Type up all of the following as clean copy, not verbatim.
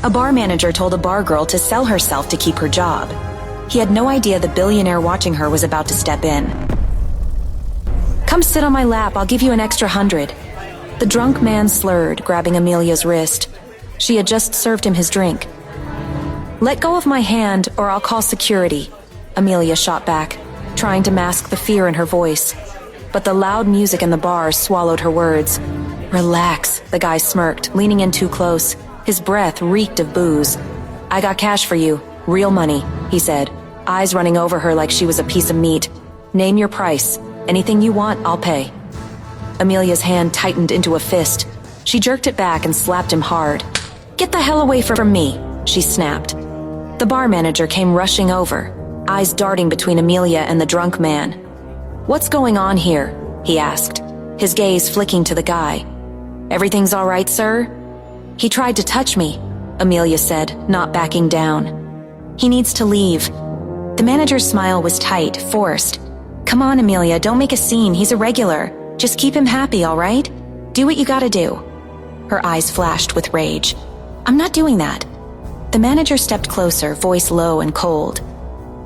A bar manager told a bar girl to sell herself to keep her job. He had no idea the billionaire watching her was about to step in. "Come sit on my lap, I'll give you an extra 100. The drunk man slurred, grabbing Amelia's wrist. She had just served him his drink. "Let go of my hand, or I'll call security," Amelia shot back, trying to mask the fear in her voice. But the loud music in the bar swallowed her words. "Relax," the guy smirked, leaning in too close. His breath reeked of booze. "I got cash for you, real money," he said, eyes running over her like she was a piece of meat. "Name your price. Anything you want, I'll pay." Amelia's hand tightened into a fist. She jerked it back and slapped him hard. "Get the hell away from me," she snapped. The bar manager came rushing over, eyes darting between Amelia and the drunk man. "What's going on here?" he asked, his gaze flicking to the guy. "Everything's all right, sir?" "He tried to touch me," Amelia said, not backing down. "He needs to leave." The manager's smile was tight, forced. "Come on, Amelia, don't make a scene. He's a regular. Just keep him happy, all right? Do what you gotta do." Her eyes flashed with rage. "I'm not doing that." The manager stepped closer, voice low and cold.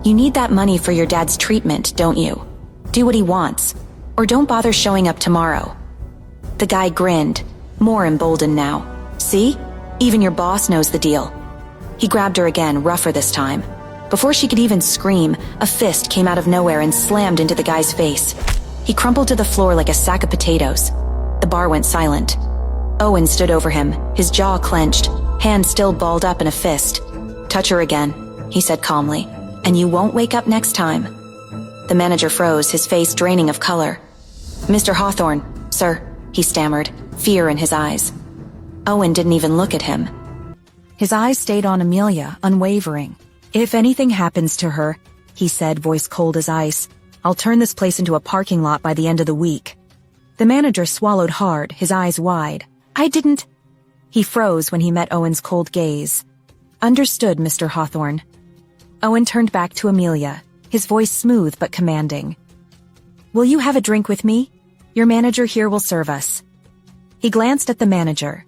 "You need that money for your dad's treatment, don't you? Do what he wants, or don't bother showing up tomorrow." The guy grinned, more emboldened now. "See? Even your boss knows the deal." He grabbed her again, rougher this time. Before she could even scream, a fist came out of nowhere and slammed into the guy's face. He crumpled to the floor like a sack of potatoes. The bar went silent. Owen stood over him, his jaw clenched, hand still balled up in a fist. "Touch her again," he said calmly, "and you won't wake up next time." The manager froze, his face draining of color. "Mr. Hawthorne, sir," he stammered, fear in his eyes. Owen didn't even look at him. His eyes stayed on Amelia, unwavering. "If anything happens to her," he said, voice cold as ice, "I'll turn this place into a parking lot by the end of the week." The manager swallowed hard, his eyes wide. "I didn't—" He froze when he met Owen's cold gaze. "Understood, Mr. Hawthorne." Owen turned back to Amelia, his voice smooth but commanding. "Will you have a drink with me? Your manager here will serve us." He glanced at the manager.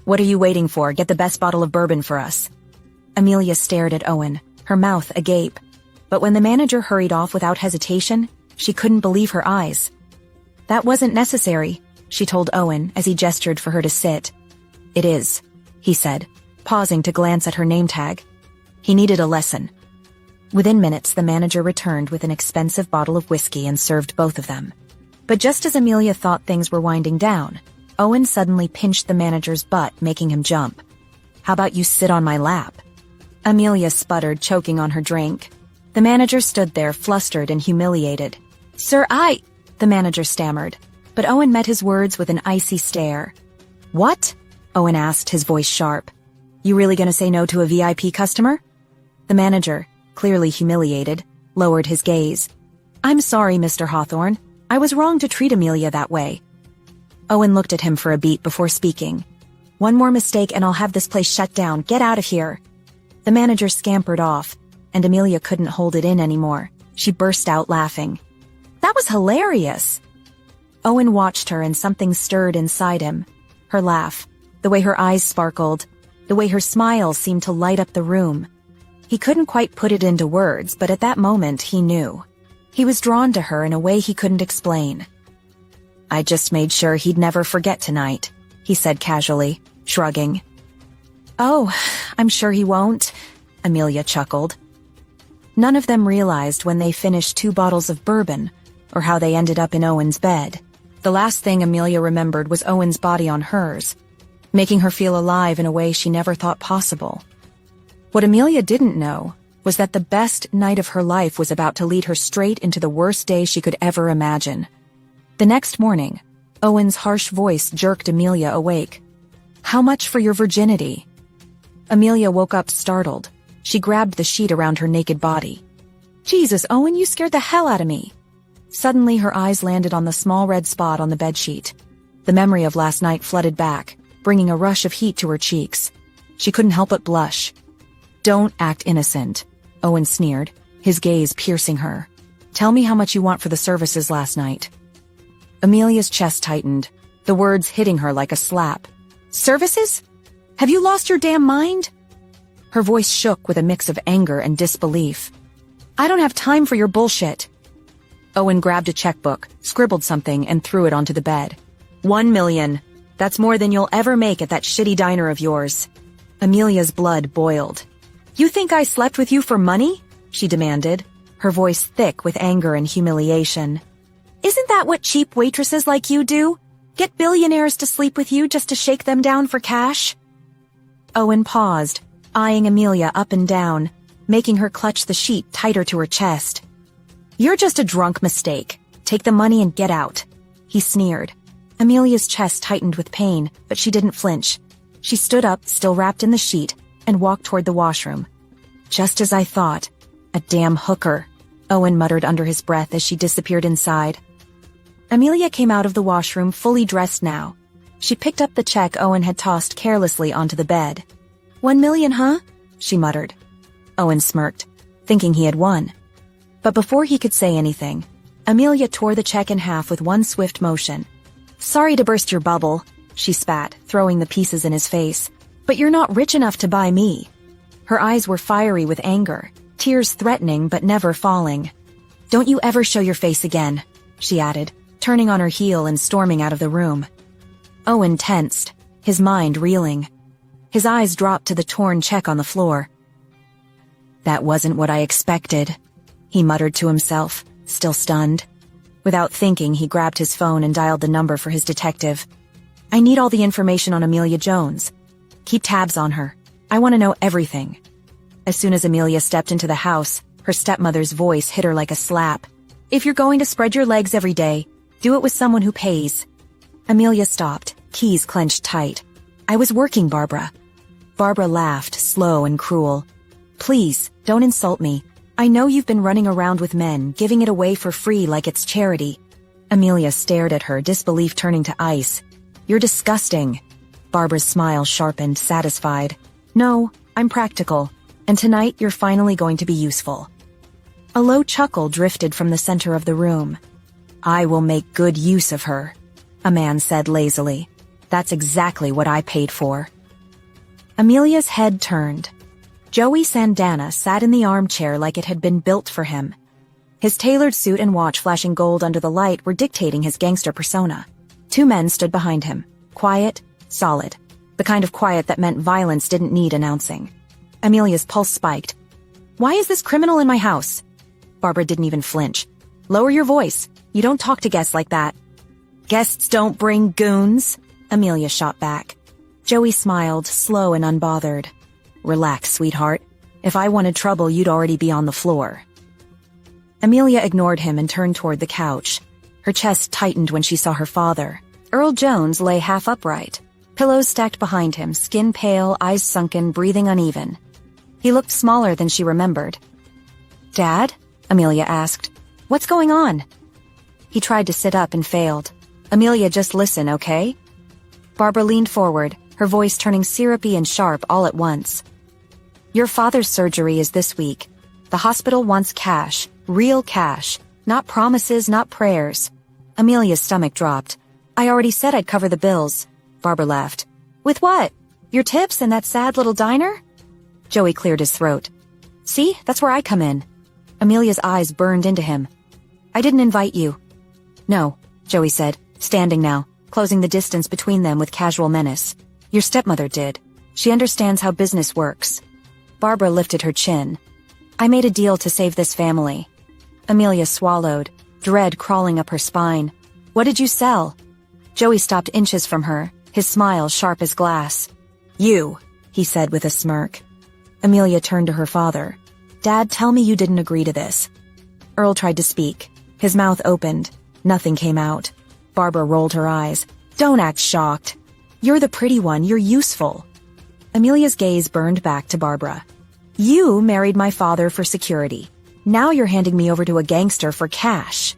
"What are you waiting for? Get the best bottle of bourbon for us." Amelia stared at Owen, her mouth agape. But when the manager hurried off without hesitation, she couldn't believe her eyes. "That wasn't necessary," she told Owen as he gestured for her to sit. "It is," he said, pausing to glance at her name tag. He needed a lesson. Within minutes, the manager returned with an expensive bottle of whiskey and served both of them. But just as Amelia thought things were winding down, Owen suddenly pinched the manager's butt, making him jump. "How about you sit on my lap?" Amelia sputtered, choking on her drink. The manager stood there, flustered and humiliated. "Sir, the manager stammered. But Owen met his words with an icy stare. "What?" Owen asked, his voice sharp. "You really gonna say no to a VIP customer?" The manager, clearly humiliated, lowered his gaze. "I'm sorry, Mr. Hawthorne. I was wrong to treat Amelia that way." Owen looked at him for a beat before speaking. "One more mistake and I'll have this place shut down. Get out of here." The manager scampered off, and Amelia couldn't hold it in anymore. She burst out laughing. "That was hilarious!" Owen watched her and something stirred inside him. Her laugh, the way her eyes sparkled, the way her smile seemed to light up the room. He couldn't quite put it into words, but at that moment he knew. He was drawn to her in a way he couldn't explain. "I just made sure he'd never forget tonight," he said casually, shrugging. "Oh, I'm sure he won't," Amelia chuckled. None of them realized when they finished 2 bottles of bourbon, or how they ended up in Owen's bed. The last thing Amelia remembered was Owen's body on hers, making her feel alive in a way she never thought possible. What Amelia didn't know was that the best night of her life was about to lead her straight into the worst day she could ever imagine. The next morning, Owen's harsh voice jerked Amelia awake. "How much for your virginity?" Amelia woke up startled. She grabbed the sheet around her naked body. "Jesus, Owen, you scared the hell out of me." Suddenly her eyes landed on the small red spot on the bedsheet. The memory of last night flooded back, bringing a rush of heat to her cheeks. She couldn't help but blush. "Don't act innocent," Owen sneered, his gaze piercing her. "Tell me how much you want for the services last night." Amelia's chest tightened, the words hitting her like a slap. "Services? Have you lost your damn mind?" Her voice shook with a mix of anger and disbelief. I don't have time for your bullshit. Owen grabbed a checkbook, scribbled something, and threw it onto the bed. 1 million. That's more than you'll ever make at that shitty diner of yours. Amelia's blood boiled. You think I slept with you for money? She demanded, her voice thick with anger and humiliation. Isn't that what cheap waitresses like you do? Get billionaires to sleep with you just to shake them down for cash? Owen paused, eyeing Amelia up and down, making her clutch the sheet tighter to her chest. You're just a drunk mistake. Take the money and get out, he sneered. Amelia's chest tightened with pain, but she didn't flinch. She stood up, still wrapped in the sheet, and walked toward the washroom. Just as I thought. A damn hooker, Owen muttered under his breath as she disappeared inside. Amelia came out of the washroom fully dressed now. She picked up the check Owen had tossed carelessly onto the bed. 1 million, huh? She muttered. Owen smirked, thinking he had won. But before he could say anything, Amelia tore the check in half with one swift motion. Sorry to burst your bubble, she spat, throwing the pieces in his face. But you're not rich enough to buy me. Her eyes were fiery with anger, tears threatening but never falling. Don't you ever show your face again, she added, turning on her heel and storming out of the room. Owen tensed, his mind reeling. His eyes dropped to the torn check on the floor. That wasn't what I expected, he muttered to himself, still stunned. Without thinking, he grabbed his phone and dialed the number for his detective. I need all the information on Amelia Jones. Keep tabs on her. I want to know everything. As soon as Amelia stepped into the house, her stepmother's voice hit her like a slap. If you're going to spread your legs every day, do it with someone who pays. Amelia stopped, keys clenched tight. I was working, Barbara. Barbara laughed, slow and cruel. Please, don't insult me. I know you've been running around with men, giving it away for free like it's charity. Amelia stared at her, disbelief turning to ice. You're disgusting. Barbara's smile sharpened, satisfied. No, I'm practical. And tonight you're finally going to be useful. A low chuckle drifted from the center of the room. I will make good use of her, a man said lazily. That's exactly what I paid for. Amelia's head turned. Joey Sandana sat in the armchair like it had been built for him. His tailored suit and watch flashing gold under the light were dictating his gangster persona. 2 men stood behind him, quiet, solid, the kind of quiet that meant violence didn't need announcing. Amelia's pulse spiked. Why is this criminal in my house? Barbara didn't even flinch. Lower your voice. You don't talk to guests like that. Guests don't bring goons, Amelia shot back. Joey smiled, slow and unbothered. Relax, sweetheart. If I wanted trouble, you'd already be on the floor. Amelia ignored him and turned toward the couch. Her chest tightened when she saw her father. Earl Jones lay half upright, pillows stacked behind him, skin pale, eyes sunken, breathing uneven. He looked smaller than she remembered. Dad? Amelia asked. What's going on? He tried to sit up and failed. Amelia, just listen, okay? Barbara leaned forward, her voice turning syrupy and sharp all at once. Your father's surgery is this week. The hospital wants cash, real cash, not promises, not prayers. Amelia's stomach dropped. I already said I'd cover the bills. Barbara laughed. With what? Your tips and that sad little diner? Joey cleared his throat. See, that's where I come in. Amelia's eyes burned into him. I didn't invite you. No, Joey said, standing now, closing the distance between them with casual menace. Your stepmother did. She understands how business works. Barbara lifted her chin. I made a deal to save this family. Amelia swallowed, dread crawling up her spine. What did you sell? Joey stopped inches from her, his smile sharp as glass. You, he said with a smirk. Amelia turned to her father. Dad, tell me you didn't agree to this. Earl tried to speak. His mouth opened. Nothing came out. Barbara rolled her eyes. Don't act shocked. You're the pretty one, you're useful. Amelia's gaze burned back to Barbara. You married my father for security. Now you're handing me over to a gangster for cash.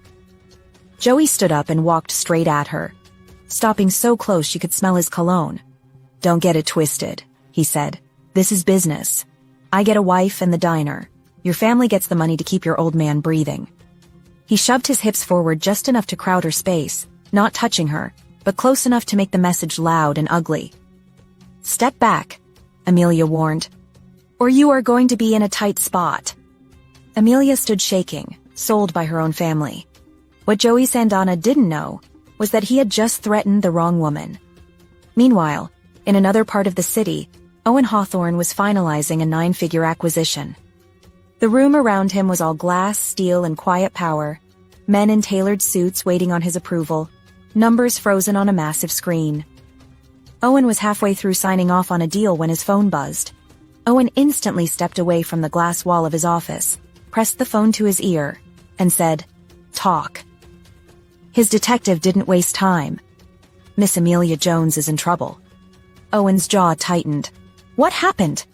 Joey stood up and walked straight at her, stopping so close she could smell his cologne. Don't get it twisted, he said. This is business. I get a wife and the diner. Your family gets the money to keep your old man breathing. He shoved his hips forward just enough to crowd her space, not touching her, but close enough to make the message loud and ugly. Step back, Amelia warned. or you are going to be in a tight spot." Amelia stood shaking, sold by her own family. What Joey Sandana didn't know was that he had just threatened the wrong woman. Meanwhile, in another part of the city, Owen Hawthorne was finalizing a 9-figure acquisition. The room around him was all glass, steel, and quiet power, men in tailored suits waiting on his approval, numbers frozen on a massive screen. Owen was halfway through signing off on a deal when his phone buzzed. Owen instantly stepped away from the glass wall of his office, pressed the phone to his ear, and said, "Talk." His detective didn't waste time. Miss Amelia Jones is in trouble. Owen's jaw tightened. "What happened?"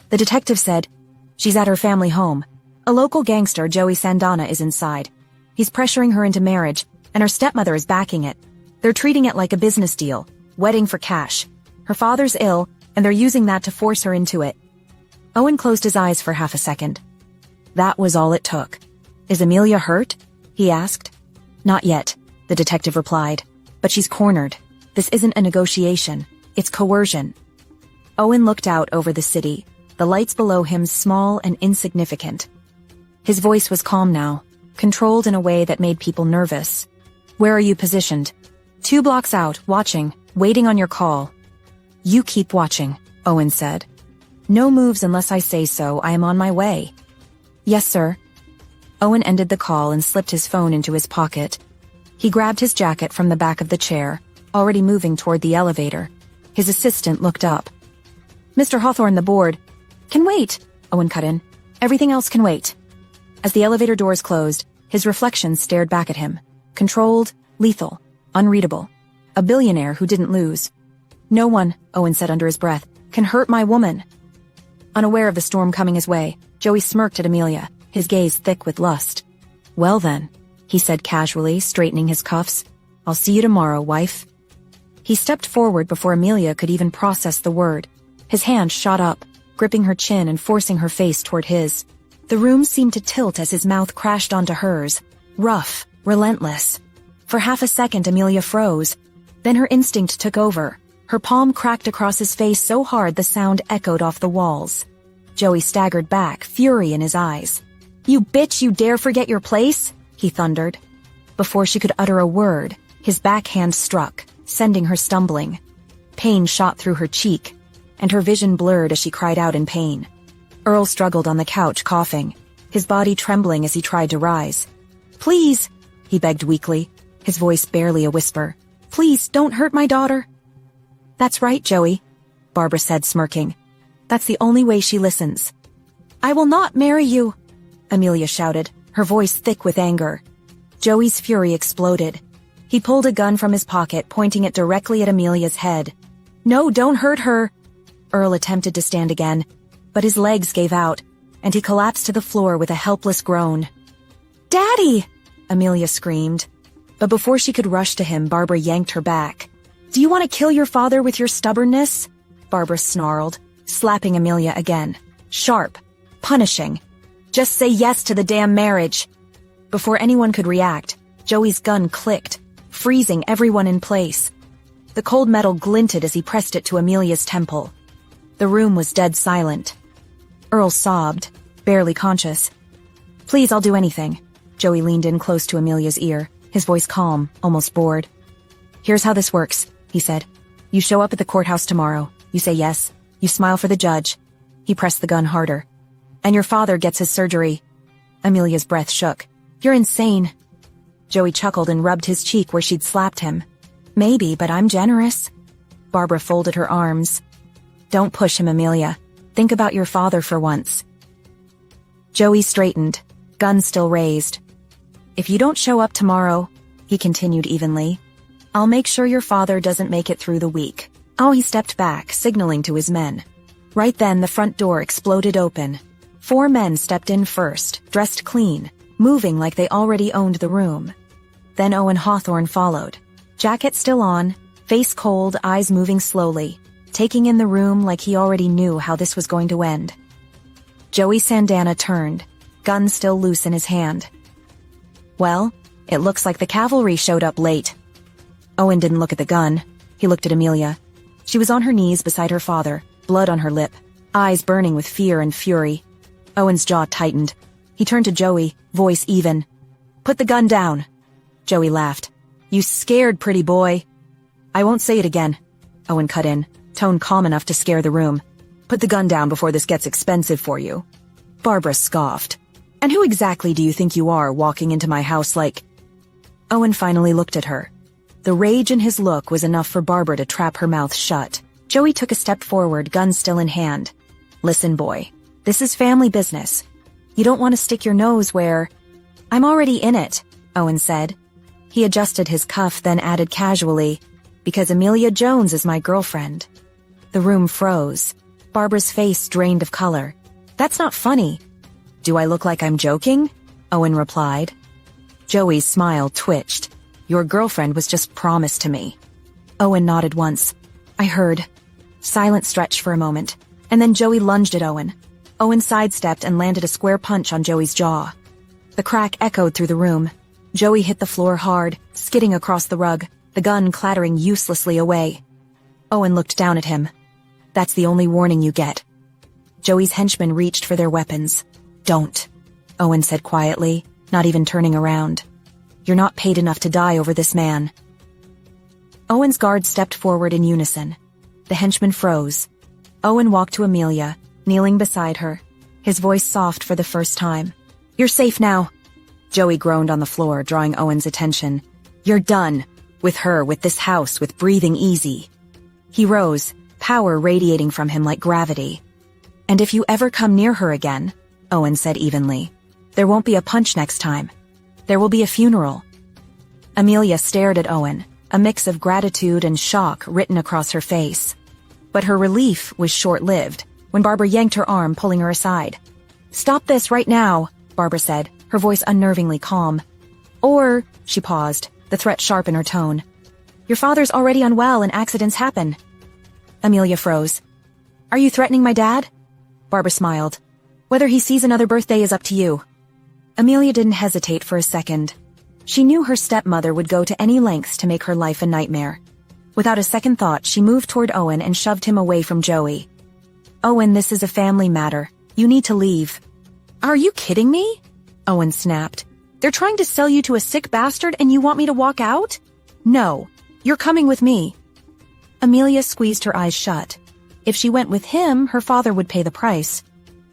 The detective said, "She's at her family home. A local gangster, Joey Sandana, is inside. He's pressuring her into marriage, and her stepmother is backing it. They're treating it like a business deal, wedding for cash. Her father's ill, and they're using that to force her into it." Owen closed his eyes for half a second. That was all it took. "Is Amelia hurt?" he asked. "Not yet," the detective replied. "But she's cornered. This isn't a negotiation. It's coercion." Owen looked out over the city, the lights below him small and insignificant. His voice was calm now, controlled in a way that made people nervous. "Where are you positioned?" 2 blocks out, watching, waiting on your call." "You keep watching," Owen said. "No moves unless I say so. I am on my way." "Yes, sir." Owen ended the call and slipped his phone into his pocket. He grabbed his jacket from the back of the chair, already moving toward the elevator. His assistant looked up. "Mr. Hawthorne, the board." "Can wait," Owen cut in. "Everything else can wait." As the elevator doors closed, his reflection stared back at him. Controlled, lethal, unreadable. A billionaire who didn't lose. "No one," Owen said under his breath, "can hurt my woman." Unaware of the storm coming his way, Joey smirked at Amelia, his gaze thick with lust. "Well then," he said casually, straightening his cuffs. "I'll see you tomorrow, wife." He stepped forward before Amelia could even process the word. His hand shot up, gripping her chin and forcing her face toward his. The room seemed to tilt as his mouth crashed onto hers, rough, relentless. For half a second Amelia froze. Then her instinct took over. Her palm cracked across his face so hard the sound echoed off the walls. Joey staggered back, fury in his eyes. "You bitch, you dare forget your place?" he thundered. Before she could utter a word, his backhand struck, sending her stumbling. Pain shot through her cheek, and her vision blurred as she cried out in pain. Earl struggled on the couch, coughing, his body trembling as he tried to rise. "Please," he begged weakly, his voice barely a whisper. "Please, don't hurt my daughter." "That's right, Joey," Barbara said, smirking. "That's the only way she listens." "I will not marry you," Amelia shouted, her voice thick with anger. Joey's fury exploded. He pulled a gun from his pocket, pointing it directly at Amelia's head. "No, don't hurt her." Earl attempted to stand again, but his legs gave out, and he collapsed to the floor with a helpless groan. "Daddy!" Amelia screamed. But before she could rush to him, Barbara yanked her back. "Do you want to kill your father with your stubbornness?" Barbara snarled, slapping Amelia again. Sharp, punishing. "Just say yes to the damn marriage." Before anyone could react, Joey's gun clicked, freezing everyone in place. The cold metal glinted as he pressed it to Amelia's temple. The room was dead silent. Earl sobbed, barely conscious. "Please, I'll do anything." Joey leaned in close to Amelia's ear, his voice calm, almost bored. "Here's how this works," he said. "You show up at the courthouse tomorrow. You say yes. You smile for the judge." He pressed the gun harder. "And your father gets his surgery." Amelia's breath shook. "You're insane." Joey chuckled and rubbed his cheek where she'd slapped him. "Maybe, but I'm generous." Barbara folded her arms. "Don't push him, Amelia. Think about your father for once." Joey straightened, gun still raised. "If you don't show up tomorrow," he continued evenly, "I'll make sure your father doesn't make it through the week." Oh, he stepped back, signaling to his men. Right then, the front door exploded open. 4 men stepped in first, dressed clean, moving like they already owned the room. Then Owen Hawthorne followed, jacket still on, face cold, eyes moving slowly, taking in the room like he already knew how this was going to end. Joey Sandana turned, gun still loose in his hand. "Well, it looks like the cavalry showed up late." Owen didn't look at the gun. He looked at Amelia. She was on her knees beside her father, blood on her lip, eyes burning with fear and fury. Owen's jaw tightened. He turned to Joey, voice even. "Put the gun down." Joey laughed. "You scared, pretty boy." "I won't say it again," Owen cut in, tone calm enough to scare the room. "Put the gun down before this gets expensive for you." Barbara scoffed. "And who exactly do you think you are, walking into my house like—" Owen finally looked at her. The rage in his look was enough for Barbara to trap her mouth shut. Joey took a step forward, gun still in hand. "Listen, boy, this is family business. You don't want to stick your nose where—" "I'm already in it," Owen said. He adjusted his cuff, then added casually, "Because Amelia Jones is my girlfriend." The room froze. Barbara's face drained of color. "That's not funny." "Do I look like I'm joking?" Owen replied. Joey's smile twitched. "Your girlfriend was just promised to me." Owen nodded once. "I heard." Silence stretched for a moment, and then Joey lunged at Owen. Owen sidestepped and landed a square punch on Joey's jaw. The crack echoed through the room. Joey hit the floor hard, skidding across the rug, the gun clattering uselessly away. Owen looked down at him. "That's the only warning you get." Joey's henchmen reached for their weapons. "Don't," Owen said quietly, not even turning around. "You're not paid enough to die over this man." Owen's guards stepped forward in unison. The henchmen froze. Owen walked to Amelia, kneeling beside her, his voice soft for the first time. "You're safe now." Joey groaned on the floor, drawing Owen's attention. "You're done. With her, with this house, with breathing easy." He rose, power radiating from him like gravity. "And if you ever come near her again," Owen said evenly, "there won't be a punch next time. There will be a funeral." Amelia stared at Owen, a mix of gratitude and shock written across her face. But her relief was short-lived when Barbara yanked her arm, pulling her aside. "Stop this right now," Barbara said, her voice unnervingly calm. "Or," she paused, the threat sharp in her tone, "your father's already unwell and accidents happen." Amelia froze. "Are you threatening my dad?" Barbara smiled. "Whether he sees another birthday is up to you." Amelia didn't hesitate for a second. She knew her stepmother would go to any lengths to make her life a nightmare. Without a second thought, she moved toward Owen and shoved him away from Joey. "Owen, this is a family matter. You need to leave." "Are you kidding me?" Owen snapped. "They're trying to sell you to a sick bastard and you want me to walk out? No, you're coming with me." Amelia squeezed her eyes shut. If she went with him, her father would pay the price.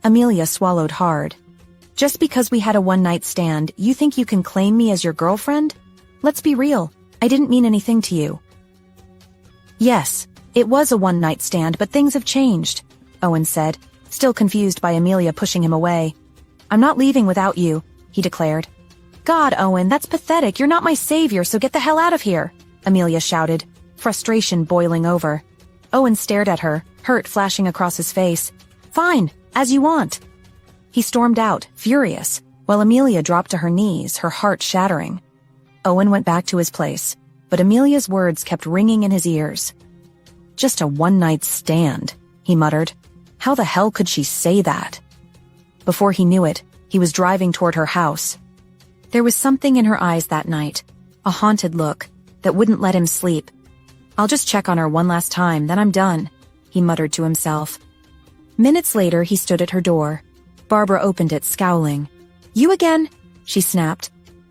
Amelia swallowed hard. "Just because we had a one-night stand, you think you can claim me as your girlfriend? Let's be real. I didn't mean anything to you." "Yes, it was a one-night stand, but things have changed," Owen said, still confused by Amelia pushing him away. "I'm not leaving without you," he declared. "God, Owen, that's pathetic. You're not my savior, so get the hell out of here," Amelia shouted, frustration boiling over. Owen stared at her, hurt flashing across his face. "Fine, as you want." He stormed out, furious, while Amelia dropped to her knees, her heart shattering. Owen went back to his place, but Amelia's words kept ringing in his ears. "Just a one-night stand," he muttered. How the hell could she say that? Before he knew it, he was driving toward her house. There was something in her eyes that night, a haunted look, that wouldn't let him sleep. "I'll just check on her one last time, then I'm done," he muttered to himself. Minutes later, he stood at her door. Barbara opened it, scowling. "You again?" she snapped.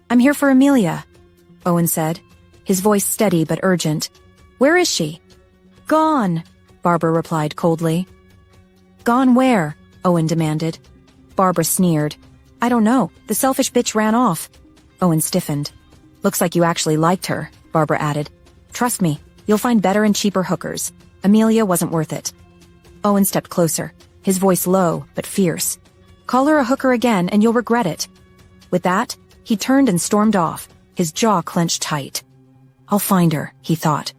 "I'm here for Amelia," Owen said, his voice steady but urgent. "Where is she?" "Gone," Barbara replied coldly. "Gone where?" Owen demanded. Barbara sneered. "I don't know. The selfish bitch ran off." Owen stiffened. "Looks like you actually liked her," Barbara added. "Trust me, you'll find better and cheaper hookers. Amelia wasn't worth it." Owen stepped closer, his voice low but fierce. "Call her a hooker again and you'll regret it." With that, he turned and stormed off, his jaw clenched tight. "I'll find her," he thought.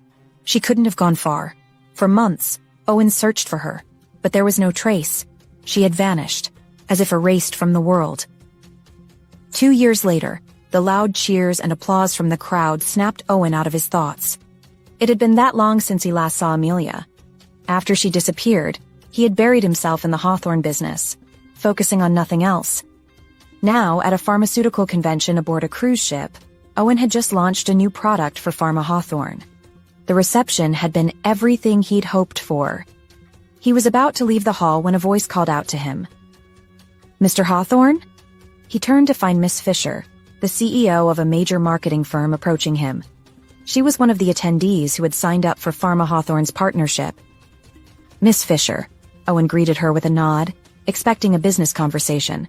She couldn't have gone far. For months, Owen searched for her, but there was no trace. She had vanished, as if erased from the world. 2 years later, the loud cheers and applause from the crowd snapped Owen out of his thoughts. It had been that long since he last saw Amelia. After she disappeared, he had buried himself in the Hawthorne business, focusing on nothing else. Now, at a pharmaceutical convention aboard a cruise ship, Owen had just launched a new product for Pharma Hawthorne. The reception had been everything he'd hoped for. He was about to leave the hall when a voice called out to him. "Mr. Hawthorne?" He turned to find Miss Fisher, the CEO of a major marketing firm, approaching him. She was one of the attendees who had signed up for Pharma Hawthorne's partnership. "Miss Fisher," Owen greeted her with a nod, expecting a business conversation.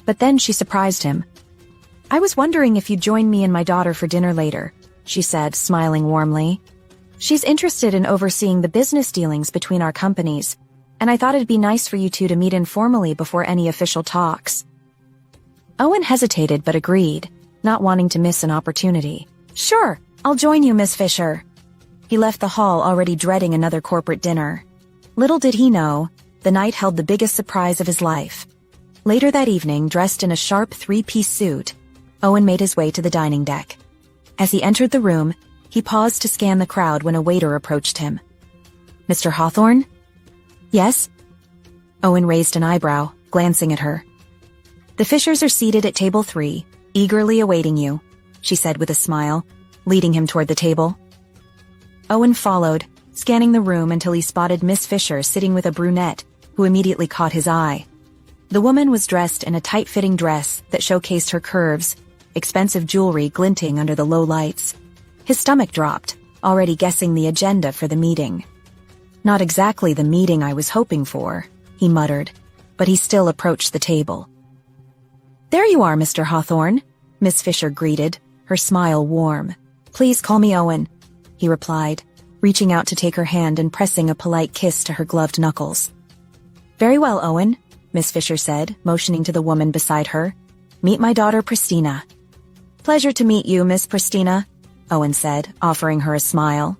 But then she surprised him. "I was wondering if you'd join me and my daughter for dinner later," she said, smiling warmly. "She's interested in overseeing the business dealings between our companies, and I thought it'd be nice for you two to meet informally before any official talks." Owen hesitated but agreed, not wanting to miss an opportunity. "Sure, I'll join you, Miss Fisher." He left the hall already dreading another corporate dinner. Little did he know, the night held the biggest surprise of his life. Later that evening, dressed in a sharp three-piece suit, Owen made his way to the dining deck. As he entered the room, he paused to scan the crowd when a waiter approached him. "Mr. Hawthorne?" "Yes?" Owen raised an eyebrow, glancing at her. "The Fishers are seated at table 3, eagerly awaiting you," she said with a smile, leading him toward the table. Owen followed, scanning the room until he spotted Miss Fisher sitting with a brunette, who immediately caught his eye. The woman was dressed in a tight-fitting dress that showcased her curves, expensive jewelry glinting under the low lights. His stomach dropped, already guessing the agenda for the meeting. "Not exactly the meeting I was hoping for," he muttered, but he still approached the table. "There you are, Mr. Hawthorne," Miss Fisher greeted, her smile warm. "Please call me Owen," he replied, reaching out to take her hand and pressing a polite kiss to her gloved knuckles. "Very well, Owen," Miss Fisher said, motioning to the woman beside her. "Meet my daughter, Pristina." "Pleasure to meet you, Miss Pristina," Owen said, offering her a smile.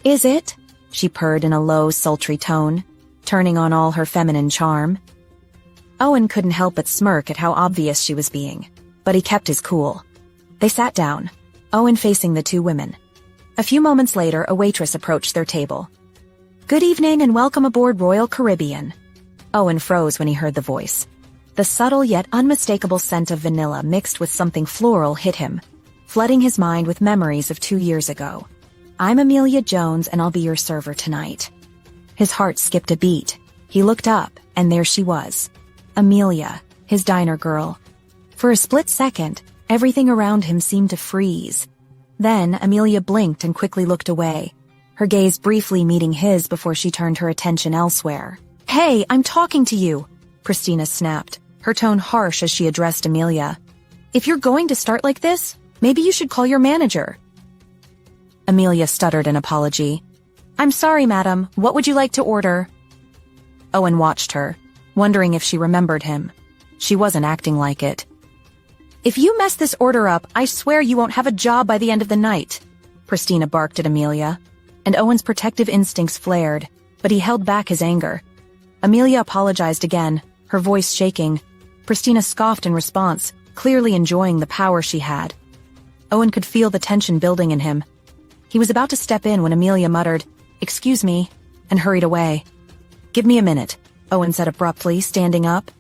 "Is it?" she purred in a low, sultry tone, turning on all her feminine charm. Owen couldn't help but smirk at how obvious she was being, but he kept his cool. They sat down, Owen facing the two women. A few moments later, a waitress approached their table. "Good evening and welcome aboard Royal Caribbean." Owen froze when he heard the voice. The subtle yet unmistakable scent of vanilla mixed with something floral hit him, flooding his mind with memories of 2 years ago. "I'm Amelia Jones and I'll be your server tonight." His heart skipped a beat. He looked up, and there she was. Amelia, his diner girl. For a split second, everything around him seemed to freeze. Then Amelia blinked and quickly looked away, her gaze briefly meeting his before she turned her attention elsewhere. "Hey, I'm talking to you," Pristina snapped, her tone harsh as she addressed Amelia. "If you're going to start like this, maybe you should call your manager." Amelia stuttered an apology. "I'm sorry, madam. What would you like to order?" Owen watched her, wondering if she remembered him. She wasn't acting like it. "If you mess this order up, I swear you won't have a job by the end of the night," Pristina barked at Amelia, and Owen's protective instincts flared, but he held back his anger. Amelia apologized again, her voice shaking. Pristina scoffed in response, clearly enjoying the power she had. Owen could feel the tension building in him. He was about to step in when Amelia muttered, "Excuse me," and hurried away. "Give me a minute," Owen said abruptly, standing up.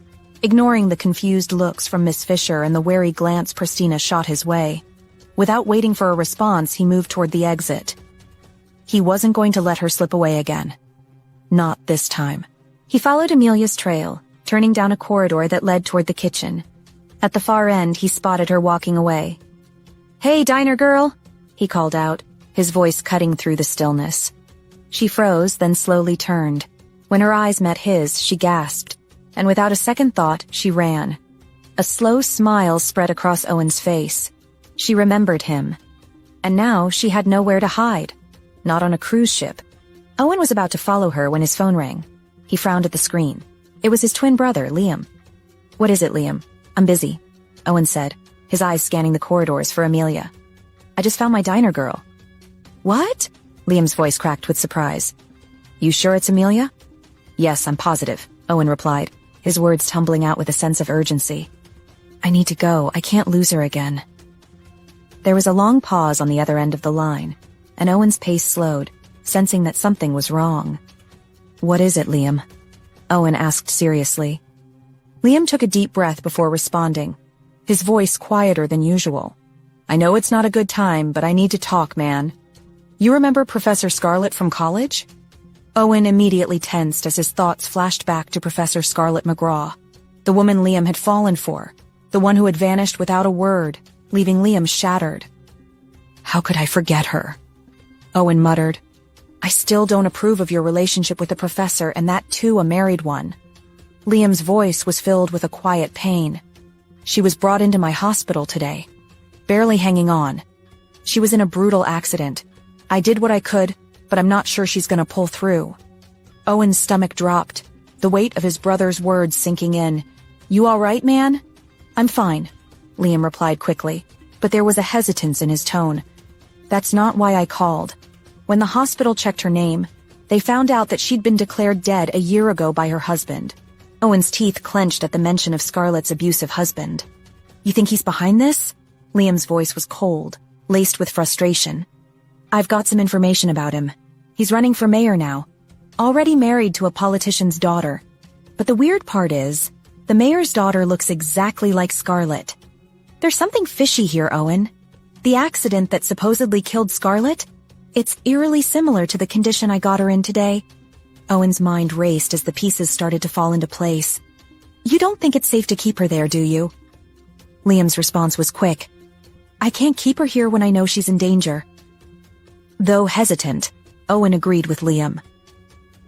Ignoring the confused looks from Miss Fisher and the wary glance Pristina shot his way. Without waiting for a response, he moved toward the exit. He wasn't going to let her slip away again. Not this time. He followed Amelia's trail, turning down a corridor that led toward the kitchen. At the far end, he spotted her walking away. "Hey, diner girl," he called out, his voice cutting through the stillness. She froze, then slowly turned. When her eyes met his, she gasped, and without a second thought, she ran. A slow smile spread across Owen's face. She remembered him. And now she had nowhere to hide. Not on a cruise ship. Owen was about to follow her when his phone rang. He frowned at the screen. It was his twin brother, Liam. "What is it, Liam?" "I'm busy," Owen said, his eyes scanning the corridors for Amelia. "I just found my diner girl." "What?" Liam's voice cracked with surprise. "You sure it's Amelia?" "Yes, I'm positive," Owen replied, his words tumbling out with a sense of urgency. "I need to go. I can't lose her again." There was a long pause on the other end of the line, and Owen's pace slowed, sensing that something was wrong. "What is it, Liam?" Owen asked seriously. Liam took a deep breath before responding, his voice quieter than usual. "I know it's not a good time, but I need to talk, man. You remember Professor Scarlet from college?" Owen immediately tensed as his thoughts flashed back to Professor Scarlet McGraw, the woman Liam had fallen for, the one who had vanished without a word, leaving Liam shattered. How could I forget her? Owen muttered. I still don't approve of your relationship with the professor, and that too a married one. Liam's voice was filled with a quiet pain. She was brought into my hospital today, barely hanging on. She was in a brutal accident. I did what I could, but I'm not sure she's gonna pull through. Owen's stomach dropped, the weight of his brother's words sinking in. You all right, man? I'm fine, Liam replied quickly, but there was a hesitance in his tone. That's not why I called. When the hospital checked her name, they found out that she'd been declared dead a year ago by her husband. Owen's teeth clenched at the mention of Scarlett's abusive husband. You think he's behind this? Liam's voice was cold, laced with frustration. I've got some information about him. He's running for mayor now, already married to a politician's daughter. But the weird part is, the mayor's daughter looks exactly like Scarlett. There's something fishy here, Owen. The accident that supposedly killed Scarlett? It's eerily similar to the condition I got her in today. Owen's mind raced as the pieces started to fall into place. You don't think it's safe to keep her there, do you? Liam's response was quick. I can't keep her here when I know she's in danger. Though hesitant, Owen agreed with Liam.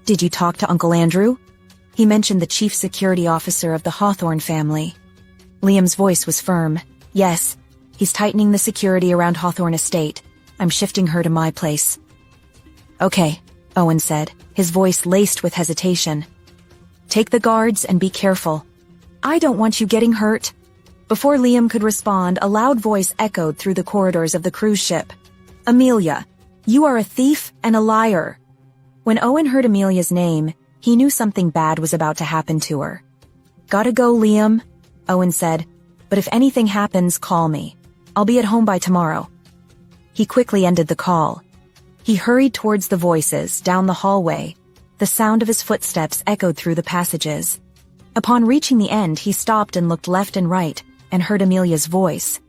Did you talk to Uncle Andrew? He mentioned the chief security officer of the Hawthorne family. Liam's voice was firm. Yes, he's tightening the security around Hawthorne Estate. I'm shifting her to my place. Okay, Owen said, his voice laced with hesitation. Take the guards and be careful. I don't want you getting hurt. Before Liam could respond, a loud voice echoed through the corridors of the cruise ship. Amelia, you are a thief and a liar. When Owen heard Amelia's name, he knew something bad was about to happen to her. Gotta go, Liam, Owen said, but if anything happens, call me. I'll be at home by tomorrow. He quickly ended the call. He hurried towards the voices, down the hallway. The sound of his footsteps echoed through the passages. Upon reaching the end, he stopped and looked left and right, and heard Amelia's voice.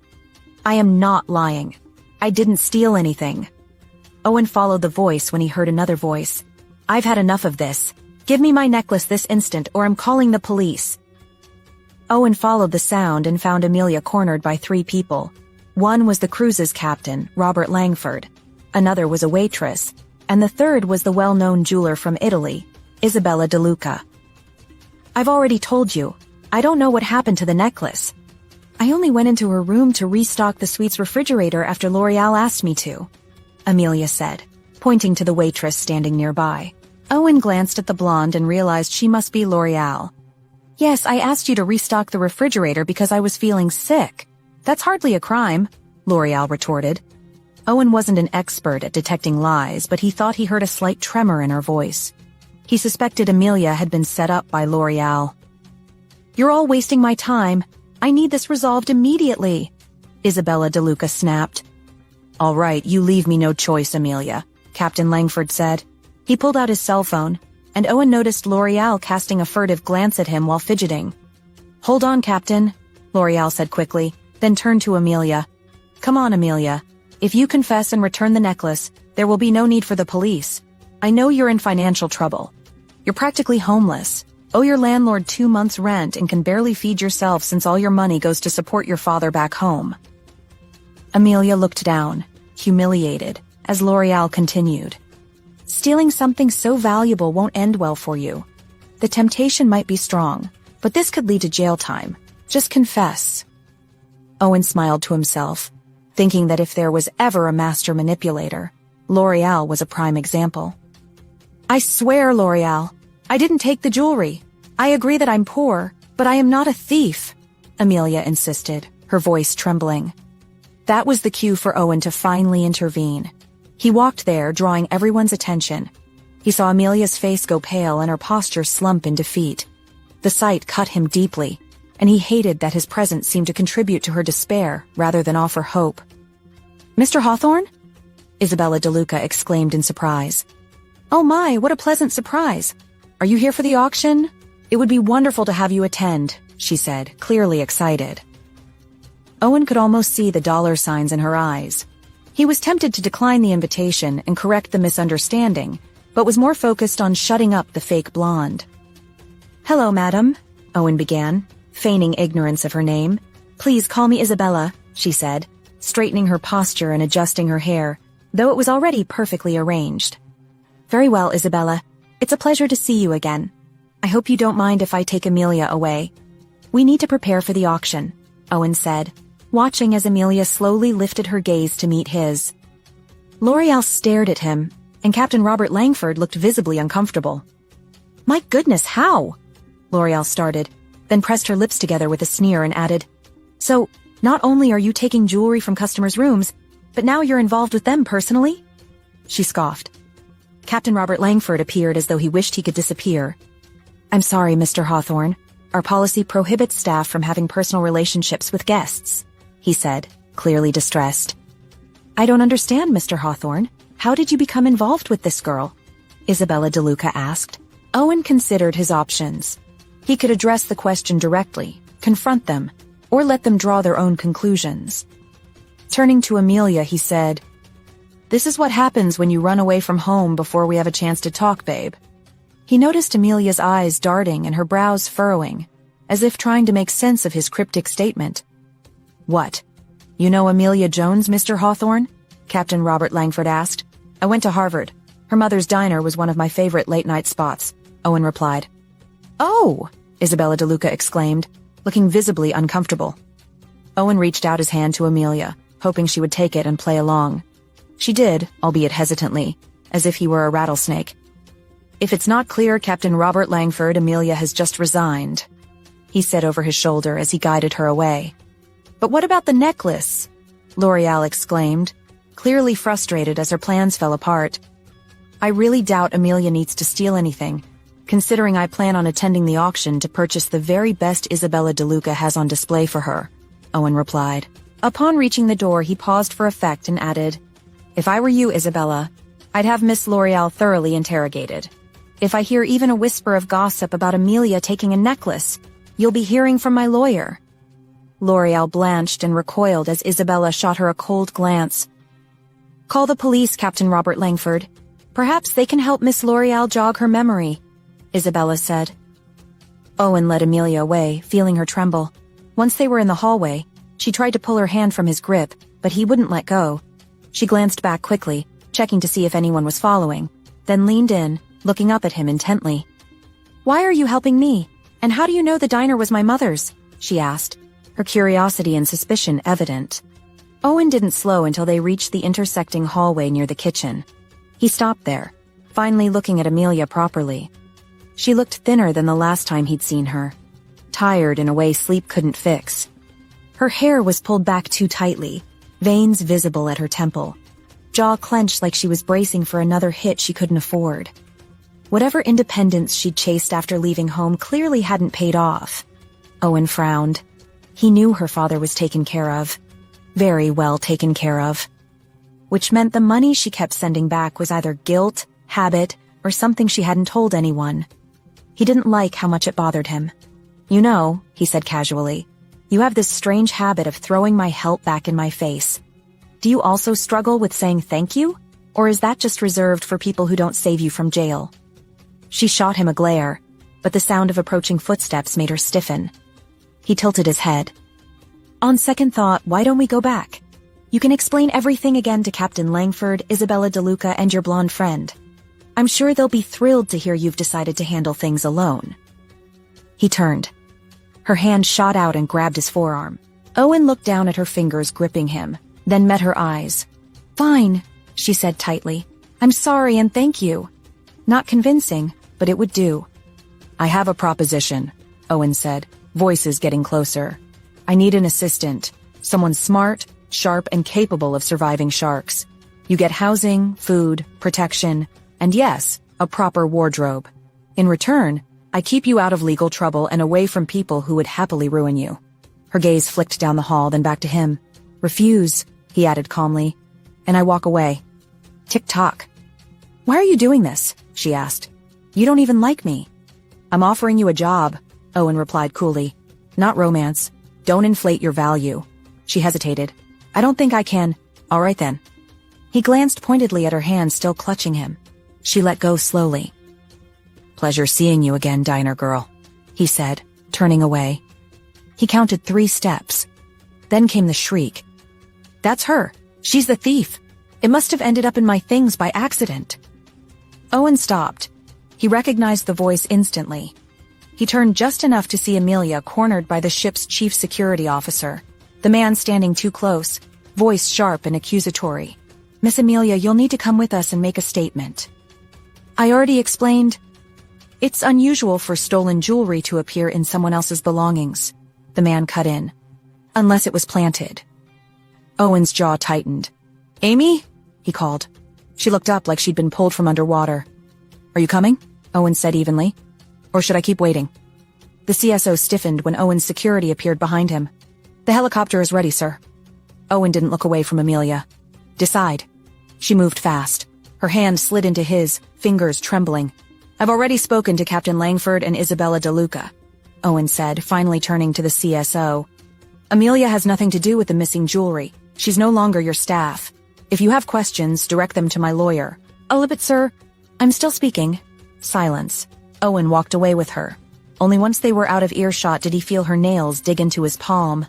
I am not lying. I didn't steal anything. Owen followed the voice when he heard another voice. I've had enough of this. Give me my necklace this instant, or I'm calling the police. Owen followed the sound and found Amelia cornered by 3 people. One was the cruise's captain, Robert Langford. Another was a waitress, and the third was the well-known jeweler from Italy, Isabella De Luca. I've already told you, I don't know what happened to the necklace. I only went into her room to restock the suite's refrigerator after L'Oreal asked me to, Amelia said, pointing to the waitress standing nearby. Owen glanced at the blonde and realized she must be L'Oreal. Yes, I asked you to restock the refrigerator because I was feeling sick. That's hardly a crime, L'Oreal retorted. Owen wasn't an expert at detecting lies, but he thought he heard a slight tremor in her voice. He suspected Amelia had been set up by L'Oreal. You're all wasting my time. I need this resolved immediately, Isabella De Luca snapped. All right, you leave me no choice, Amelia, Captain Langford said. He pulled out his cell phone, and Owen noticed L'Oreal casting a furtive glance at him while fidgeting. Hold on, Captain, L'Oreal said quickly, then turned to Amelia. Come on, Amelia. If you confess and return the necklace, there will be no need for the police. I know you're in financial trouble. You're practically homeless, owe your landlord 2 months' rent, and can barely feed yourself since all your money goes to support your father back home. Amelia looked down, humiliated, as L'Oreal continued. Stealing something so valuable won't end well for you. The temptation might be strong, but this could lead to jail time. Just confess. Owen smiled to himself, thinking that if there was ever a master manipulator, L'Oreal was a prime example. I swear, L'Oreal, I didn't take the jewelry. I agree that I'm poor, but I am not a thief, Amelia insisted, her voice trembling. That was the cue for Owen to finally intervene. He walked there, drawing everyone's attention. He saw Amelia's face go pale and her posture slump in defeat. The sight cut him deeply, and he hated that his presence seemed to contribute to her despair rather than offer hope. Mr. Hawthorne? Isabella De Luca exclaimed in surprise. Oh my, what a pleasant surprise. Are you here for the auction? It would be wonderful to have you attend, she said, clearly excited. Owen could almost see the dollar signs in her eyes. He was tempted to decline the invitation and correct the misunderstanding, but was more focused on shutting up the fake blonde. "Hello, madam," Owen began, feigning ignorance of her name. "Please call me Isabella," she said, straightening her posture and adjusting her hair, though it was already perfectly arranged. "Very well, Isabella. It's a pleasure to see you again. I hope you don't mind if I take Amelia away. We need to prepare for the auction," Owen said, watching as Amelia slowly lifted her gaze to meet his. L'Oreal stared at him, and Captain Robert Langford looked visibly uncomfortable. "My goodness, how?" L'Oreal started, then pressed her lips together with a sneer and added, "So, not only are you taking jewelry from customers' rooms, but now you're involved with them personally?" She scoffed. Captain Robert Langford appeared as though he wished he could disappear. "I'm sorry, Mr. Hawthorne. Our policy prohibits staff from having personal relationships with guests," he said, clearly distressed. "I don't understand, Mr. Hawthorne. How did you become involved with this girl?" Isabella DeLuca asked. Owen considered his options. He could address the question directly, confront them, or let them draw their own conclusions. Turning to Amelia, he said, "This is what happens when you run away from home before we have a chance to talk, babe." He noticed Amelia's eyes darting and her brows furrowing, as if trying to make sense of his cryptic statement. "What? You know Amelia Jones, Mr. Hawthorne?" Captain Robert Langford asked. "I went to Harvard. Her mother's diner was one of my favorite late-night spots," Owen replied. "Oh!" Isabella DeLuca exclaimed, looking visibly uncomfortable. Owen reached out his hand to Amelia, hoping she would take it and play along. She did, albeit hesitantly, as if he were a rattlesnake. "If it's not clear, Captain Robert Langford, Amelia has just resigned," he said over his shoulder as he guided her away. "But what about the necklace?" L'Oreal exclaimed, clearly frustrated as her plans fell apart. "I really doubt Amelia needs to steal anything, considering I plan on attending the auction to purchase the very best Isabella DeLuca has on display for her," Owen replied. Upon reaching the door, he paused for effect and added, "If I were you, Isabella, I'd have Miss L'Oreal thoroughly interrogated. If I hear even a whisper of gossip about Amelia taking a necklace, you'll be hearing from my lawyer." L'Oreal blanched and recoiled as Isabella shot her a cold glance. "Call the police, Captain Robert Langford. Perhaps they can help Miss L'Oreal jog her memory," Isabella said. Owen led Amelia away, feeling her tremble. Once they were in the hallway, she tried to pull her hand from his grip, but he wouldn't let go. She glanced back quickly, checking to see if anyone was following, then leaned in, looking up at him intently. "Why are you helping me? And how do you know the diner was my mother's?" she asked, her curiosity and suspicion evident. Owen didn't slow until they reached the intersecting hallway near the kitchen. He stopped there, finally looking at Amelia properly. She looked thinner than the last time he'd seen her, tired in a way sleep couldn't fix. Her hair was pulled back too tightly, veins visible at her temple, jaw clenched like she was bracing for another hit she couldn't afford. Whatever independence she'd chased after leaving home clearly hadn't paid off. Owen frowned. He knew her father was taken care of. Very well taken care of. Which meant the money she kept sending back was either guilt, habit, or something she hadn't told anyone. He didn't like how much it bothered him. "You know," he said casually, "you have this strange habit of throwing my help back in my face. Do you also struggle with saying thank you? Or is that just reserved for people who don't save you from jail?" She shot him a glare, but the sound of approaching footsteps made her stiffen. He tilted his head. "On second thought, why don't we go back? You can explain everything again to Captain Langford, Isabella DeLuca, and your blonde friend. I'm sure they'll be thrilled to hear you've decided to handle things alone." He turned. Her hand shot out and grabbed his forearm. Owen looked down at her fingers gripping him, then met her eyes. "Fine," she said tightly. "I'm sorry and thank you." Not convincing, but it would do. "I have a proposition," Owen said, voices getting closer. "I need an assistant, someone smart, sharp, and capable of surviving sharks. You get housing, food, protection, and yes, a proper wardrobe. In return, I keep you out of legal trouble and away from people who would happily ruin you." Her gaze flicked down the hall, then back to him. "Refuse," he added calmly, "and I walk away." Tick-tock. "Why are you doing this?" she asked. "You don't even like me." "I'm offering you a job," Owen replied coolly. "Not romance. Don't inflate your value." She hesitated. "I don't think I can." "All right then." He glanced pointedly at her hand still clutching him. She let go slowly. "Pleasure seeing you again, diner girl," he said, turning away. He counted 3 steps. Then came the shriek. "That's her. She's the thief. It must have ended up in my things by accident." Owen stopped. He recognized the voice instantly. He turned just enough to see Amelia cornered by the ship's chief security officer, the man standing too close, voice sharp and accusatory. "Miss Amelia, you'll need to come with us and make a statement." "I already explained." "It's unusual for stolen jewelry to appear in someone else's belongings," the man cut in. "Unless it was planted." Owen's jaw tightened. "Amy?" he called. She looked up like she'd been pulled from underwater. "Are you coming?" Owen said evenly. "Or should I keep waiting?" The CSO stiffened when Owen's security appeared behind him. "The helicopter is ready, sir." Owen didn't look away from Amelia. "Decide." She moved fast. Her hand slid into his, fingers trembling. "I've already spoken to Captain Langford and Isabella DeLuca," Owen said, finally turning to the CSO. "Amelia has nothing to do with the missing jewelry. She's no longer your staff. If you have questions, direct them to my lawyer." "Oh, but sir, I'm still speaking." Silence. Owen walked away with her. Only once they were out of earshot did he feel her nails dig into his palm.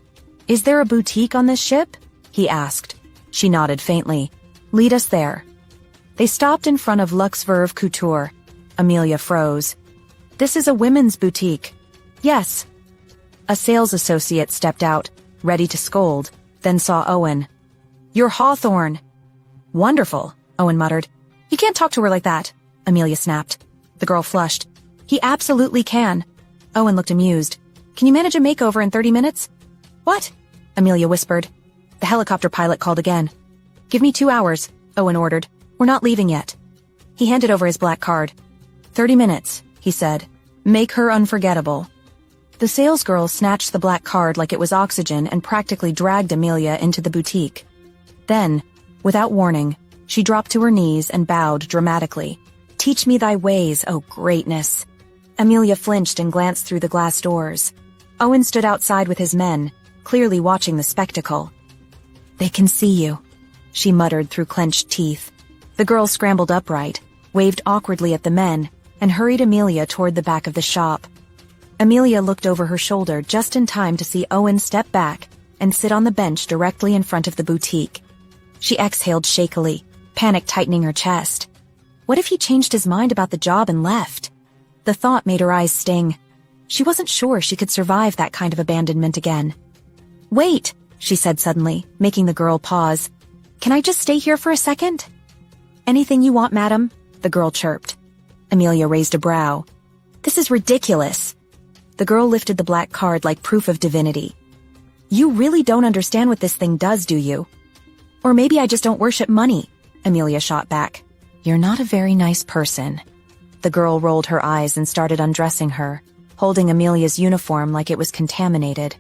"Is there a boutique on this ship?" he asked. She nodded faintly. "Lead us there." They stopped in front of Luxe Verve Couture. Amelia froze. "This is a women's boutique." "Yes." A sales associate stepped out, ready to scold, then saw Owen. "You're Hawthorne." "Wonderful," Owen muttered. "You can't talk to her like that," Amelia snapped. The girl flushed. "He absolutely can." Owen looked amused. "Can you manage a makeover in 30 minutes? "What?" Amelia whispered. The helicopter pilot called again. "Give me 2 hours," Owen ordered. "We're not leaving yet." He handed over his black card. 30 minutes, he said. "Make her unforgettable." The salesgirl snatched the black card like it was oxygen and practically dragged Amelia into the boutique. Then, without warning, she dropped to her knees and bowed dramatically. "Teach me thy ways, O greatness." Amelia flinched and glanced through the glass doors. Owen stood outside with his men, clearly watching the spectacle. "They can see you," she muttered through clenched teeth. The girl scrambled upright, waved awkwardly at the men, and hurried Amelia toward the back of the shop. Amelia looked over her shoulder just in time to see Owen step back and sit on the bench directly in front of the boutique. She exhaled shakily, panic tightening her chest. What if he changed his mind about the job and left? The thought made her eyes sting. She wasn't sure she could survive that kind of abandonment again. "Wait," she said suddenly, making the girl pause. "Can I just stay here for a second?" "Anything you want, madam," the girl chirped. Amelia raised a brow. "This is ridiculous." The girl lifted the black card like proof of divinity. "You really don't understand what this thing does, do you?" "Or maybe I just don't worship money," Amelia shot back. "You're not a very nice person." The girl rolled her eyes and started undressing her, holding Amelia's uniform like it was contaminated.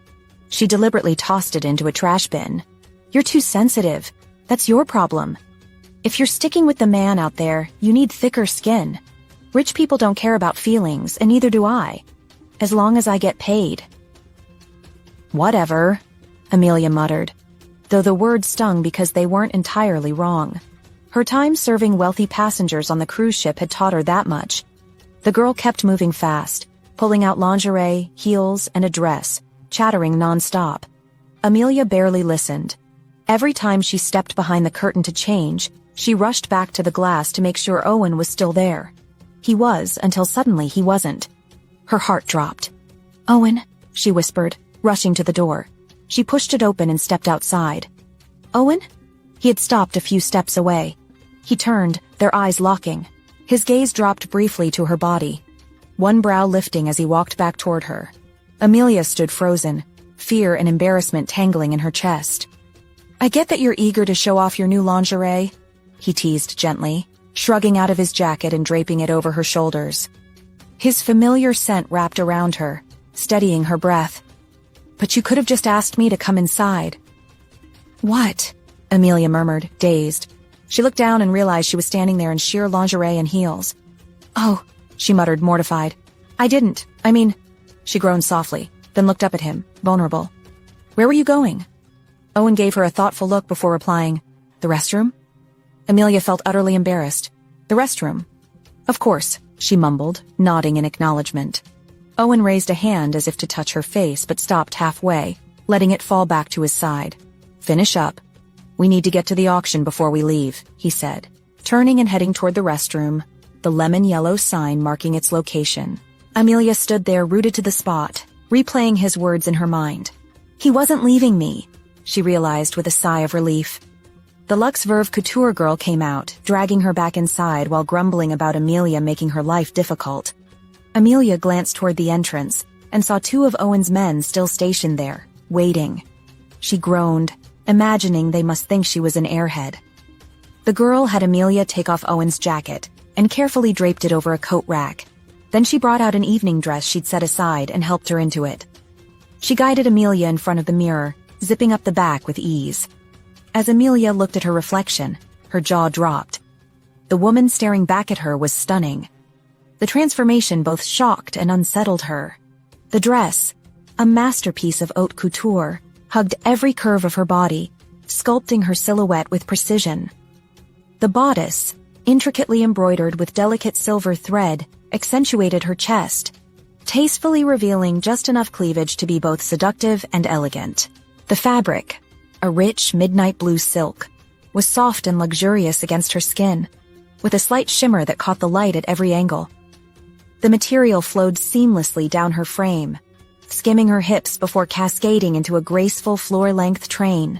She deliberately tossed it into a trash bin. "You're too sensitive. That's your problem. If you're sticking with the man out there, you need thicker skin. Rich people don't care about feelings, and neither do I. As long as I get paid." "Whatever," Amelia muttered, though the words stung because they weren't entirely wrong. Her time serving wealthy passengers on the cruise ship had taught her that much. The girl kept moving fast, pulling out lingerie, heels, and a dress, chattering nonstop. Amelia barely listened. Every time she stepped behind the curtain to change, she rushed back to the glass to make sure Owen was still there. He was, until suddenly he wasn't. Her heart dropped. "Owen," she whispered, rushing to the door. She pushed it open and stepped outside. "Owen?" He had stopped a few steps away. He turned, their eyes locking. His gaze dropped briefly to her body, one brow lifting as he walked back toward her. Amelia stood frozen, fear and embarrassment tangling in her chest. "I get that you're eager to show off your new lingerie," he teased gently, shrugging out of his jacket and draping it over her shoulders. His familiar scent wrapped around her, steadying her breath. "But you could have just asked me to come inside." "What?" Amelia murmured, dazed. She looked down and realized she was standing there in sheer lingerie and heels. "Oh," she muttered, mortified. I didn't. She groaned softly, then looked up at him, vulnerable. "Where were you going?" Owen gave her a thoughtful look before replying, "The restroom?" Amelia felt utterly embarrassed. "The restroom? Of course, she mumbled, nodding in acknowledgement. Owen raised a hand as if to touch her face but stopped halfway, letting it fall back to his side. Finish up. We need to get to the auction before we leave, he said, turning and heading toward the restroom, the lemon-yellow sign marking its location. Amelia stood there rooted to the spot, replaying his words in her mind. He wasn't leaving me, she realized with a sigh of relief. The Luxe Verve couture girl came out, dragging her back inside while grumbling about Amelia making her life difficult. Amelia glanced toward the entrance and saw two of Owen's men still stationed there, waiting. She groaned, imagining they must think she was an airhead. The girl had Amelia take off Owen's jacket and carefully draped it over a coat rack. Then she brought out an evening dress she'd set aside and helped her into it. She guided Amelia in front of the mirror, zipping up the back with ease. As Amelia looked at her reflection, her jaw dropped. The woman staring back at her was stunning. The transformation both shocked and unsettled her. The dress, a masterpiece of haute couture, hugged every curve of her body, sculpting her silhouette with precision. The bodice, intricately embroidered with delicate silver thread, accentuated her chest, tastefully revealing just enough cleavage to be both seductive and elegant. The fabric, a rich midnight blue silk, was soft and luxurious against her skin, with a slight shimmer that caught the light at every angle. The material flowed seamlessly down her frame, skimming her hips before cascading into a graceful floor-length train.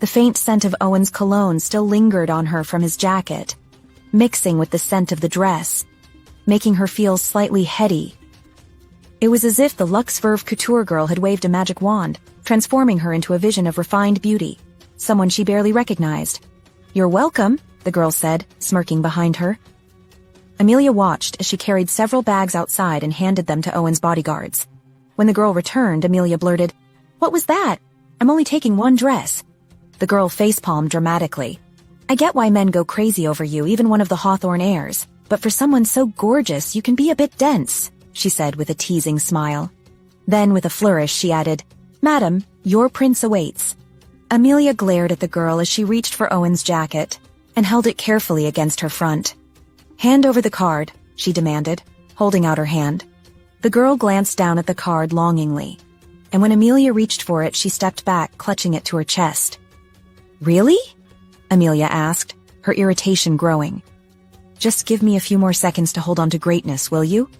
The faint scent of Owen's cologne still lingered on her from his jacket, mixing with the scent of the dress, making her feel slightly heady. It was as if the Luxe Verve couture girl had waved a magic wand, transforming her into a vision of refined beauty, someone she barely recognized. "You're welcome," the girl said, smirking behind her. Amelia watched as she carried several bags outside and handed them to Owen's bodyguards. When the girl returned, Amelia blurted, "What was that? I'm only taking one dress." The girl facepalmed dramatically. "I get why men go crazy over you, even one of the Hawthorne heirs, but for someone so gorgeous you can be a bit dense," she said with a teasing smile. Then with a flourish she added, "Madam, your prince awaits." Amelia glared at the girl as she reached for Owen's jacket and held it carefully against her front. "Hand over the card," she demanded, holding out her hand. The girl glanced down at the card longingly, and when Amelia reached for it, she stepped back, clutching it to her chest. "Really?" Amelia asked, her irritation growing. "Just give me a few more seconds to hold on to greatness, will you?"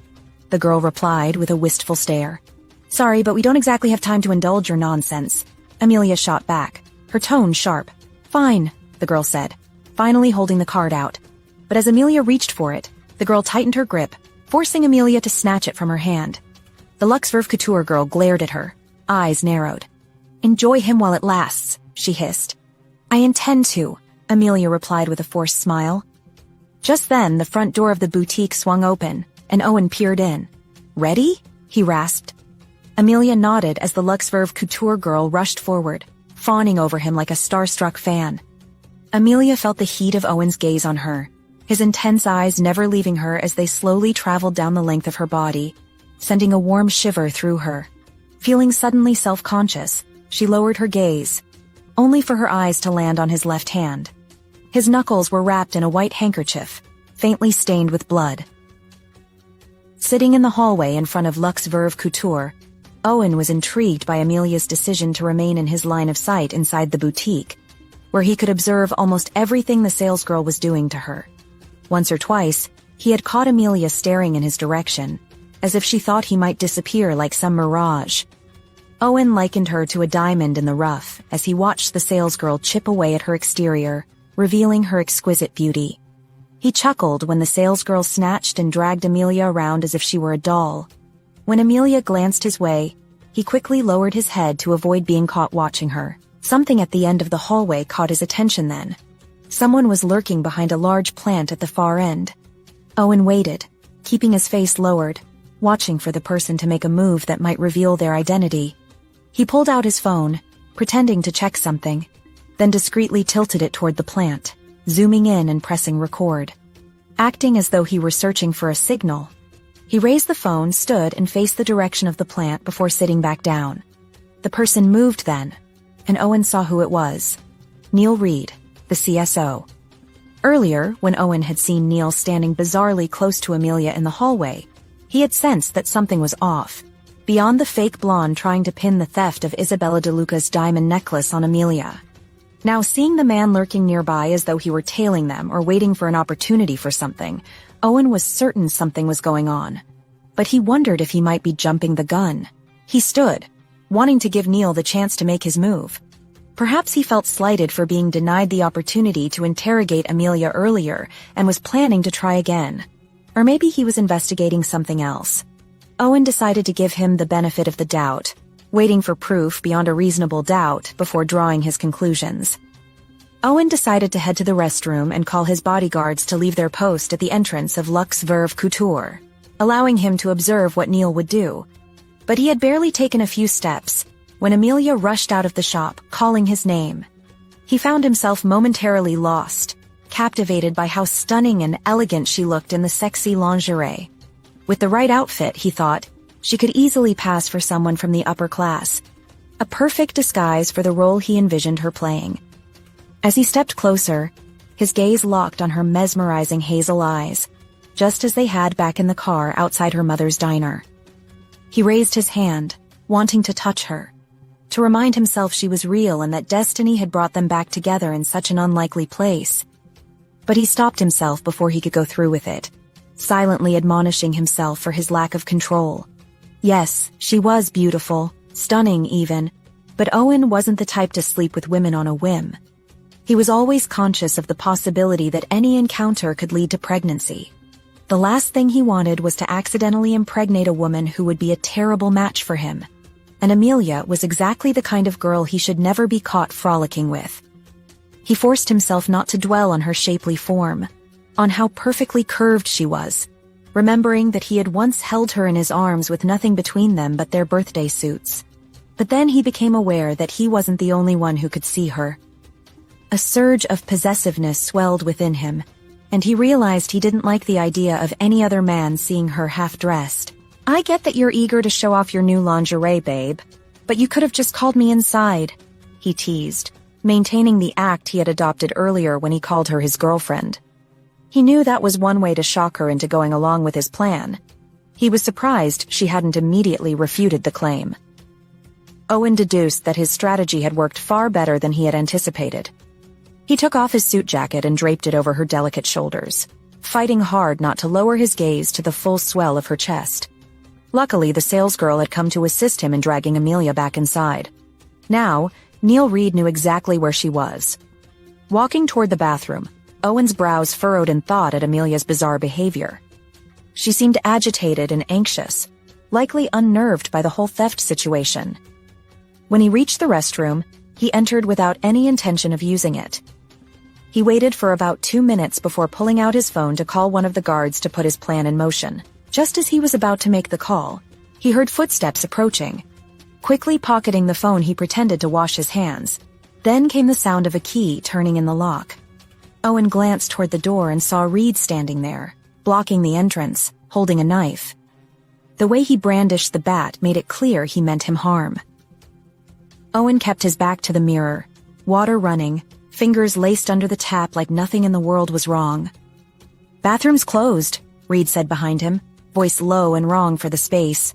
The girl replied with a wistful stare. "Sorry, but we don't exactly have time to indulge your nonsense," Amelia shot back, her tone sharp. "Fine," the girl said, finally holding the card out. But as Amelia reached for it, the girl tightened her grip, forcing Amelia to snatch it from her hand. The Luxe Verve couture girl glared at her, eyes narrowed. "Enjoy him while it lasts," she hissed. "I intend to," Amelia replied with a forced smile. Just then, the front door of the boutique swung open, and Owen peered in. "Ready?" he rasped. Amelia nodded as the Luxe Verve couture girl rushed forward, fawning over him like a starstruck fan. Amelia felt the heat of Owen's gaze on her, his intense eyes never leaving her as they slowly traveled down the length of her body, sending a warm shiver through her. Feeling suddenly self-conscious, she lowered her gaze, only for her eyes to land on his left hand. His knuckles were wrapped in a white handkerchief, faintly stained with blood. Sitting in the hallway in front of Luxe Verve Couture, Owen was intrigued by Amelia's decision to remain in his line of sight inside the boutique, where he could observe almost everything the salesgirl was doing to her. Once or twice, he had caught Amelia staring in his direction, as if she thought he might disappear like some mirage. Owen likened her to a diamond in the rough as he watched the salesgirl chip away at her exterior, revealing her exquisite beauty. He chuckled when the salesgirl snatched and dragged Amelia around as if she were a doll. When Amelia glanced his way, he quickly lowered his head to avoid being caught watching her. Something at the end of the hallway caught his attention then. Someone was lurking behind a large plant at the far end. Owen waited, keeping his face lowered, watching for the person to make a move that might reveal their identity. He pulled out his phone, pretending to check something, then discreetly tilted it toward the plant, zooming in and pressing record. Acting as though he were searching for a signal, he raised the phone, stood, and faced the direction of the plant before sitting back down. The person moved then, and Owen saw who it was. Neil Reed, the CSO. Earlier, when Owen had seen Neil standing bizarrely close to Amelia in the hallway, he had sensed that something was off, beyond the fake blonde trying to pin the theft of Isabella De Luca's diamond necklace on Amelia. Now, seeing the man lurking nearby as though he were tailing them or waiting for an opportunity for something, Owen was certain something was going on. But he wondered if he might be jumping the gun. He stood, wanting to give Neil the chance to make his move. Perhaps he felt slighted for being denied the opportunity to interrogate Amelia earlier and was planning to try again. Or maybe he was investigating something else. Owen decided to give him the benefit of the doubt, waiting for proof beyond a reasonable doubt before drawing his conclusions. Owen decided to head to the restroom and call his bodyguards to leave their post at the entrance of Luxe Verve Couture, allowing him to observe what Neil would do. But he had barely taken a few steps when Amelia rushed out of the shop, calling his name. He found himself momentarily lost, captivated by how stunning and elegant she looked in the sexy lingerie. With the right outfit, he thought, she could easily pass for someone from the upper class, a perfect disguise for the role he envisioned her playing. As he stepped closer, his gaze locked on her mesmerizing hazel eyes, just as they had back in the car outside her mother's diner. He raised his hand, wanting to touch her, to remind himself she was real and that destiny had brought them back together in such an unlikely place. But he stopped himself before he could go through with it, silently admonishing himself for his lack of control. Yes, she was beautiful, stunning even, but Owen wasn't the type to sleep with women on a whim. He was always conscious of the possibility that any encounter could lead to pregnancy. The last thing he wanted was to accidentally impregnate a woman who would be a terrible match for him. And Amelia was exactly the kind of girl he should never be caught frolicking with. He forced himself not to dwell on her shapely form, on how perfectly curved she was, remembering that he had once held her in his arms with nothing between them but their birthday suits. But then he became aware that he wasn't the only one who could see her. A surge of possessiveness swelled within him, and he realized he didn't like the idea of any other man seeing her half-dressed. "I get that you're eager to show off your new lingerie, babe, but you could have just called me inside," he teased, maintaining the act he had adopted earlier when he called her his girlfriend. He knew that was one way to shock her into going along with his plan. He was surprised she hadn't immediately refuted the claim. Owen deduced that his strategy had worked far better than he had anticipated. He took off his suit jacket and draped it over her delicate shoulders, fighting hard not to lower his gaze to the full swell of her chest. Luckily, the salesgirl had come to assist him in dragging Amelia back inside. Now, Neil Reed knew exactly where she was. Walking toward the bathroom, Owen's brows furrowed in thought at Amelia's bizarre behavior. She seemed agitated and anxious, likely unnerved by the whole theft situation. When he reached the restroom, he entered without any intention of using it. He waited for about 2 minutes before pulling out his phone to call one of the guards to put his plan in motion. Just as he was about to make the call, he heard footsteps approaching. Quickly pocketing the phone, he pretended to wash his hands. Then came the sound of a key turning in the lock. Owen glanced toward the door and saw Reed standing there, blocking the entrance, holding a knife. The way he brandished the bat made it clear he meant him harm. Owen kept his back to the mirror, water running, fingers laced under the tap like nothing in the world was wrong. "Bathroom's closed," Reed said behind him, voice low and wrong for the space.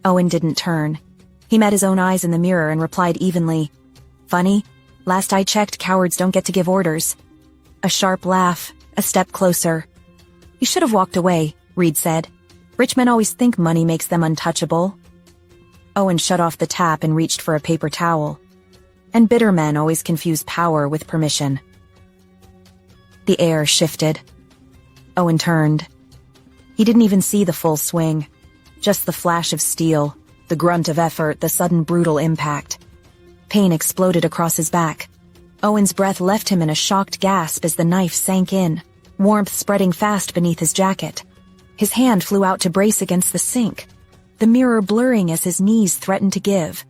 Owen didn't turn. He met his own eyes in the mirror and replied evenly, "Funny, last I checked, cowards don't get to give orders." A sharp laugh, a step closer. "You should have walked away," Reed said. "Rich men always think money makes them untouchable." Owen shut off the tap and reached for a paper towel. And bitter men always confuse power with permission. The air shifted. Owen turned. He didn't even see the full swing, just the flash of steel, the grunt of effort, the sudden brutal impact. Pain exploded across his back. Owen's breath left him in a shocked gasp as the knife sank in, warmth spreading fast beneath his jacket. His hand flew out to brace against the sink, the mirror blurring as his knees threatened to give.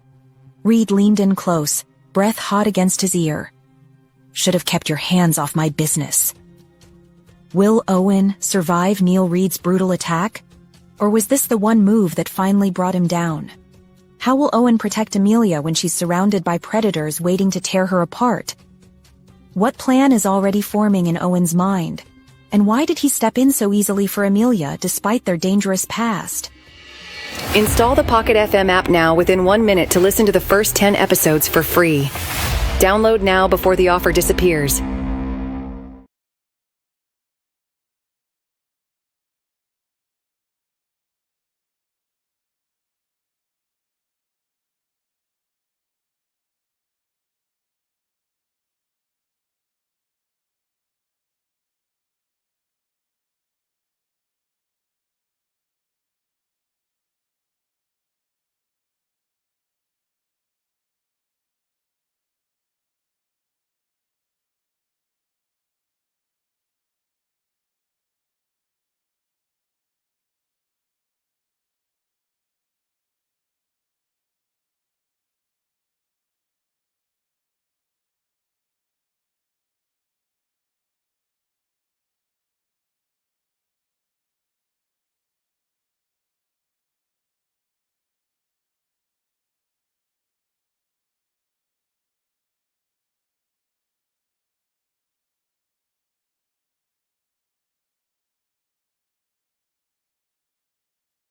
Reed leaned in close, breath hot against his ear. "Should have kept your hands off my business." Will Owen survive Neil Reed's brutal attack? Or was this the one move that finally brought him down? How will Owen protect Amelia when she's surrounded by predators waiting to tear her apart? What plan is already forming in Owen's mind? And why did he step in so easily for Amelia despite their dangerous past? Install the Pocket FM app now within 1 minute to listen to the first 10 episodes for free. Download now before the offer disappears.